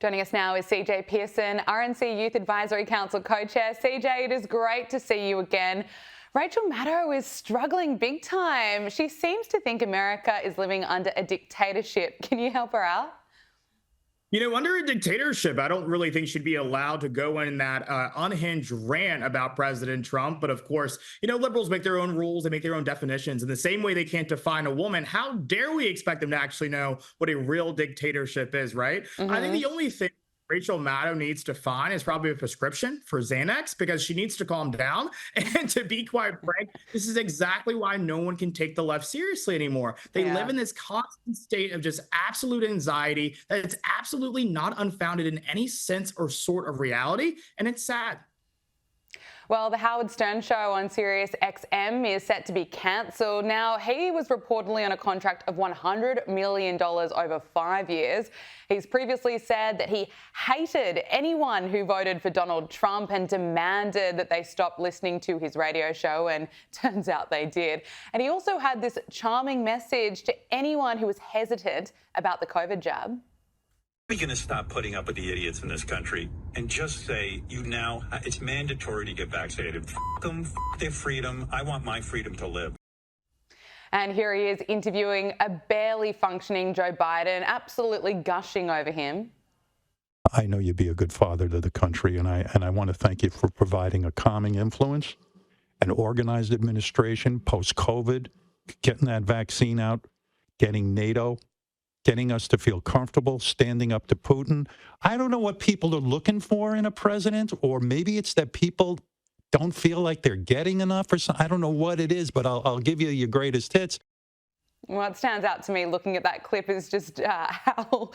Joining us now is CJ Pearson, RNC Youth Advisory Council co-chair. CJ, it is great to see you again. Rachel Maddow is struggling big time. She seems to think America is living under a dictatorship. Can you help her out? You know, under a dictatorship, I don't really think she'd be allowed to go in that unhinged rant about President Trump. But of course, you know, liberals make their own rules. They make their own definitions. In the same way they can't define a woman, how dare we expect them to actually know what a real dictatorship is, right? I think the only thing Rachel Maddow needs to find is probably a prescription for Xanax, because she needs to calm down. And to be quite frank, this is exactly why no one can take the left seriously anymore. They live in this constant state of just absolute anxiety that it's absolutely not unfounded in any sense or sort of reality. And it's sad. Well, the Howard Stern show on Sirius XM is set to be cancelled. Now, he was reportedly on a contract of $100 million over 5 years. He's previously said that he hated anyone who voted for Donald Trump and demanded that they stop listening to his radio show, and turns out they did. And he also had this charming message to anyone who was hesitant about the COVID jab. We're going to stop putting up with the idiots in this country and just say, it's mandatory to get vaccinated. F them, f their freedom. I want my freedom to live. And here he is interviewing a barely functioning Joe Biden, absolutely gushing over him. I know you'd be a good father to the country, and I want to thank you for providing a calming influence, an organized administration post-COVID, getting that vaccine out, getting NATO, getting us to feel comfortable, standing up to Putin. I don't know what people are looking for in a president, or maybe it's that people don't feel like they're getting enough or something. I don't know what it is, but I'll give you your greatest hits. What stands out to me looking at that clip is just how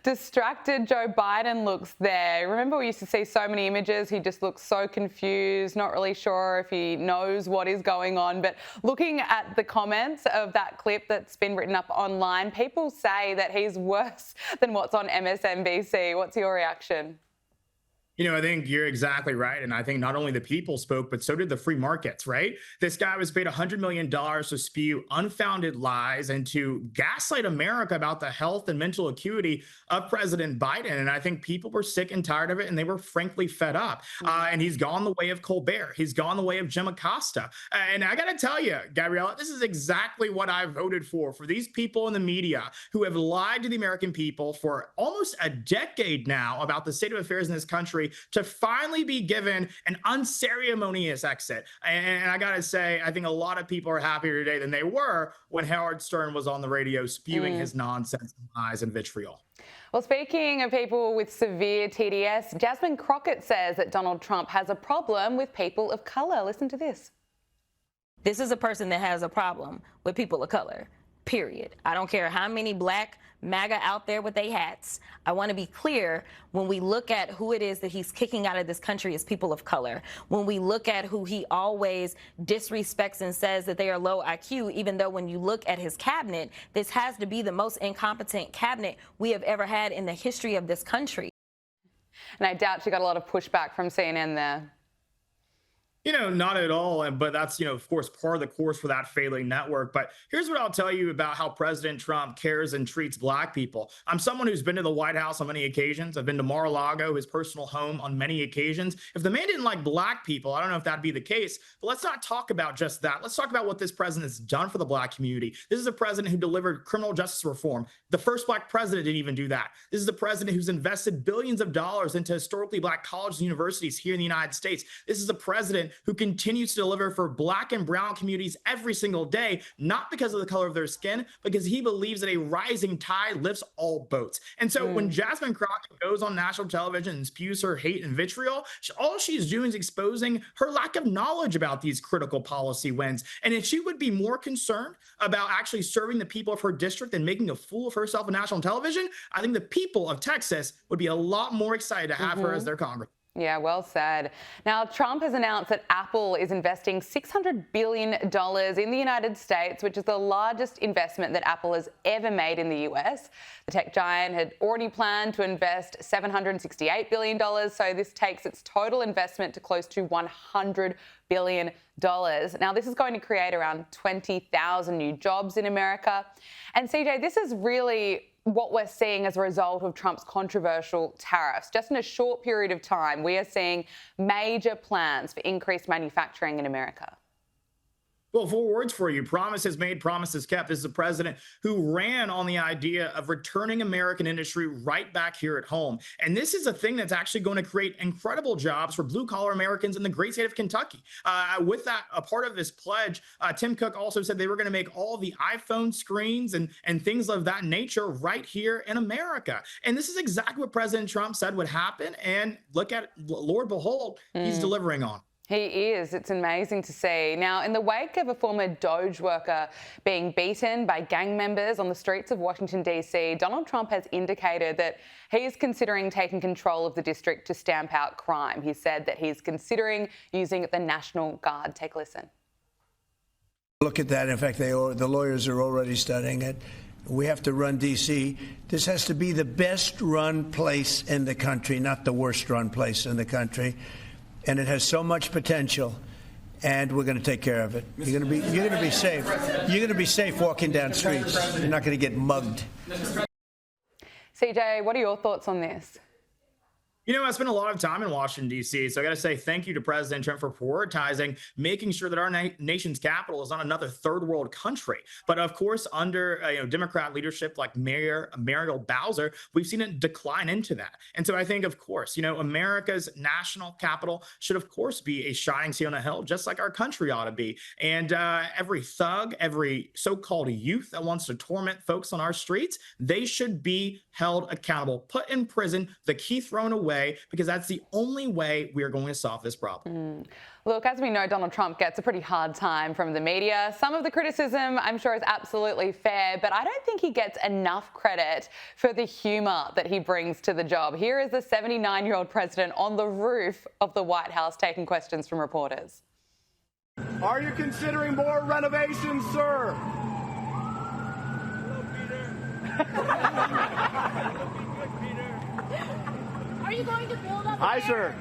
distracted Joe Biden looks there. Remember, we used to see so many images. He just looks so confused, not really sure if he knows what is going on. But looking at the comments of that clip that's been written up online, people say that he's worse than what's on MSNBC. What's your reaction? You know, I think you're exactly right. And I think not only the people spoke, but so did the free markets, right? This guy was paid $100 million to spew unfounded lies and to gaslight America about the health and mental acuity of President Biden. And I think people were sick and tired of it, and they were frankly fed up. And he's gone the way of Colbert. He's gone the way of Jim Acosta. And I got to tell you, Gabriella, this is exactly what I voted for these people in the media who have lied to the American people for almost a decade now about the state of affairs in this country, to finally be given an unceremonious exit. And I gotta say, I think a lot of people are happier today than they were when Howard Stern was on the radio spewing his nonsense, lies, and vitriol. Well, speaking of people with severe TDS, Jasmine Crockett says that Donald Trump has a problem with people of color. Listen to this. This is a person that has a problem with people of color, period. I don't care how many black MAGA out there with their hats. I want to be clear, when we look at who it is that he's kicking out of this country, is people of color. When we look at who he always disrespects and says that they are low IQ, even though when you look at his cabinet, this has to be the most incompetent cabinet we have ever had in the history of this country. And I doubt she got a lot of pushback from CNN there. You know, not at all. But that's, you know, of course, part of the course for that failing network. But here's what I'll tell you about how President Trump cares and treats black people. I'm someone who's been to the White House on many occasions. I've been to Mar-a-Lago, his personal home, on many occasions. If the man didn't like black people, I don't know if that'd be the case. But let's not talk about just that. Let's talk about what this president has done for the black community. This is a president who delivered criminal justice reform. The first black president didn't even do that. This is the president who's invested billions of dollars into historically black colleges and universities here in the United States. This is a president who continues to deliver for black and brown communities every single day, not because of the color of their skin, because he believes that a rising tide lifts all boats. And so when Jasmine Crockett goes on national television and spews her hate and vitriol, all she's doing is exposing her lack of knowledge about these critical policy wins. And if she would be more concerned about actually serving the people of her district and making a fool of herself on national television, I think the people of Texas would be a lot more excited to have her as their congressman. Yeah, well said. Now, Trump has announced that Apple is investing $600 billion in the United States, which is the largest investment that Apple has ever made in the US. The tech giant had already planned to invest $768 billion, so this takes its total investment to close to $100 billion. Now, this is going to create around 20,000 new jobs in America. And CJ, this is really what we're seeing as a result of Trump's controversial tariffs. Just in a short period of time, we are seeing major plans for increased manufacturing in America. Well, 4 words for you. Promises made, promises kept. This is a president who ran on the idea of returning American industry right back here at home. And this is a thing that's actually going to create incredible jobs for blue-collar Americans in the great state of Kentucky. With that, a part of this pledge, Tim Cook also said they were going to make all the iPhone screens and things of that nature right here in America. And this is exactly what President Trump said would happen. And look at, Lord behold, he's delivering on. He is. It's amazing to see. Now, in the wake of a former Doge worker being beaten by gang members on the streets of Washington, D.C., Donald Trump has indicated that he's considering taking control of the district to stamp out crime. He said that he's considering using the National Guard. Take a listen. Look at that. In fact, the lawyers are already studying it. We have to run D.C. This has to be the best run place in the country, not the worst run place in the country. And it has so much potential, and we're going to take care of it. You're going to be safe. You're going to be safe walking down streets. You're not going to get mugged. CJ, what are your thoughts on this? You know, I spent a lot of time in Washington, D.C., so I got to say thank you to President Trump for prioritizing making sure that our nation's capital is not another third world country. But of course, under Democrat leadership like Mayor Muriel Bowser, we've seen it decline into that. And so I think, of course, America's national capital should, of course, be a shining city on a hill, just like our country ought to be. And every thug, every so-called youth that wants to torment folks on our streets, they should be held accountable, put in prison, the key thrown away, because that's the only way we are going to solve this problem. Look, as we know, Donald Trump gets a pretty hard time from the media. Some of the criticism, I'm sure, is absolutely fair, but I don't think he gets enough credit for the humour that he brings to the job. Here is the 79-year-old president on the roof of the White House taking questions from reporters. Are you considering more renovations, sir? Are you going to build up? Aye, sir.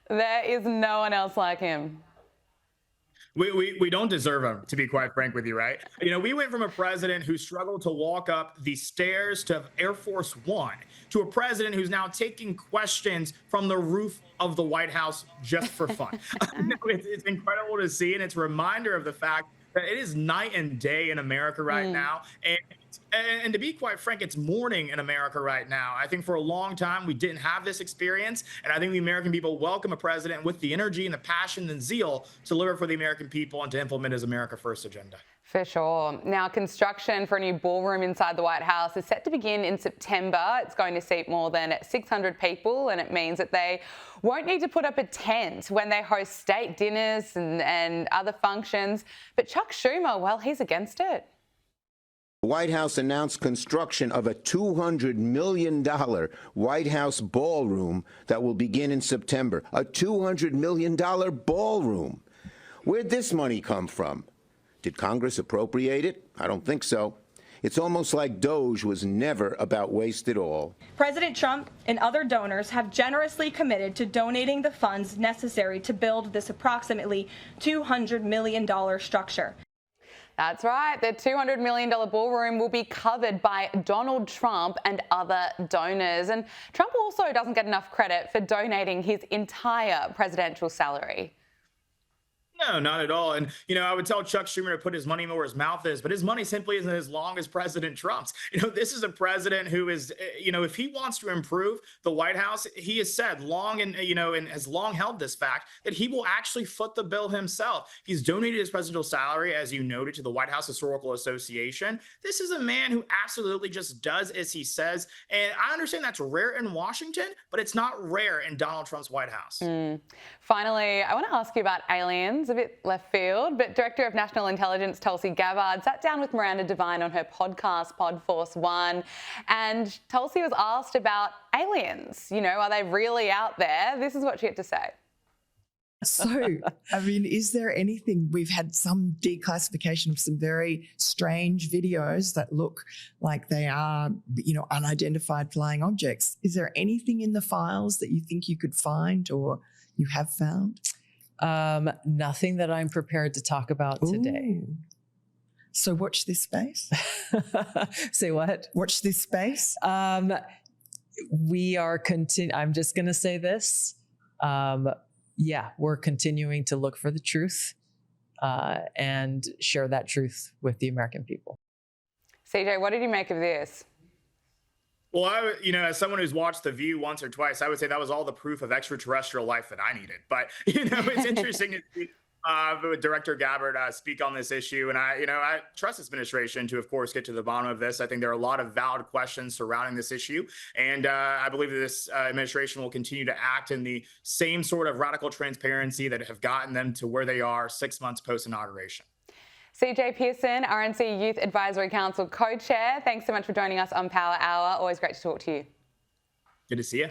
There is no one else like him. We don't deserve him, to be quite frank with you, right? We went from a president who struggled to walk up the stairs to Air Force One to a president who's now taking questions from the roof of the White House just for fun. It's incredible to see, and it's a reminder of the fact that it is night and day in America right now. And to be quite frank, it's morning in America right now. I think for a long time, we didn't have this experience. And I think the American people welcome a president with the energy and the passion and zeal to deliver for the American people and to implement his America First agenda. For sure. Now, construction for a new ballroom inside the White House is set to begin in September. It's going to seat more than 600 people, and it means that they won't need to put up a tent when they host state dinners and other functions. But Chuck Schumer, well, he's against it. The White House announced construction of a $200 million White House ballroom that will begin in September. A $200 million ballroom. Where'd this money come from? Did Congress appropriate it? I don't think so. It's almost like Doge was never about waste at all. President Trump and other donors have generously committed to donating the funds necessary to build this approximately $200 million structure. That's right. The $200 million ballroom will be covered by Donald Trump and other donors. And Trump also doesn't get enough credit for donating his entire presidential salary. No, not at all. And, I would tell Chuck Schumer to put his money where his mouth is, but his money simply isn't as long as President Trump's. This is a president who is, if he wants to improve the White House, he has said long and has long held this fact that he will actually foot the bill himself. He's donated his presidential salary, as you noted, to the White House Historical Association. This is a man who absolutely just does as he says. And I understand that's rare in Washington, but it's not rare in Donald Trump's White House. Finally, I want to ask you about aliens. A bit left field, but Director of National Intelligence Tulsi Gabbard sat down with Miranda Devine on her podcast, Podforce One, and Tulsi was asked about aliens. Are they really out there? This is what she had to say. So, is there anything? We've had some declassification of some very strange videos that look like they are, unidentified flying objects. Is there anything in the files that you think you could find or you have found? Nothing that I'm prepared to talk about today. So watch this space. Say what? Watch this space. We are I'm just going to say this. We're continuing to look for the truth and share that truth with the American people. CJ, what did you make of this? Well, as someone who's watched The View once or twice, I would say that was all the proof of extraterrestrial life that I needed. But, it's interesting to see Director Gabbard speak on this issue. And I trust this administration to, of course, get to the bottom of this. I think there are a lot of valid questions surrounding this issue. And I believe that this administration will continue to act in the same sort of radical transparency that have gotten them to where they are 6 months post-inauguration. CJ Pearson, RNC Youth Advisory Council co-chair, thanks so much for joining us on Power Hour. Always great to talk to you. Good to see you.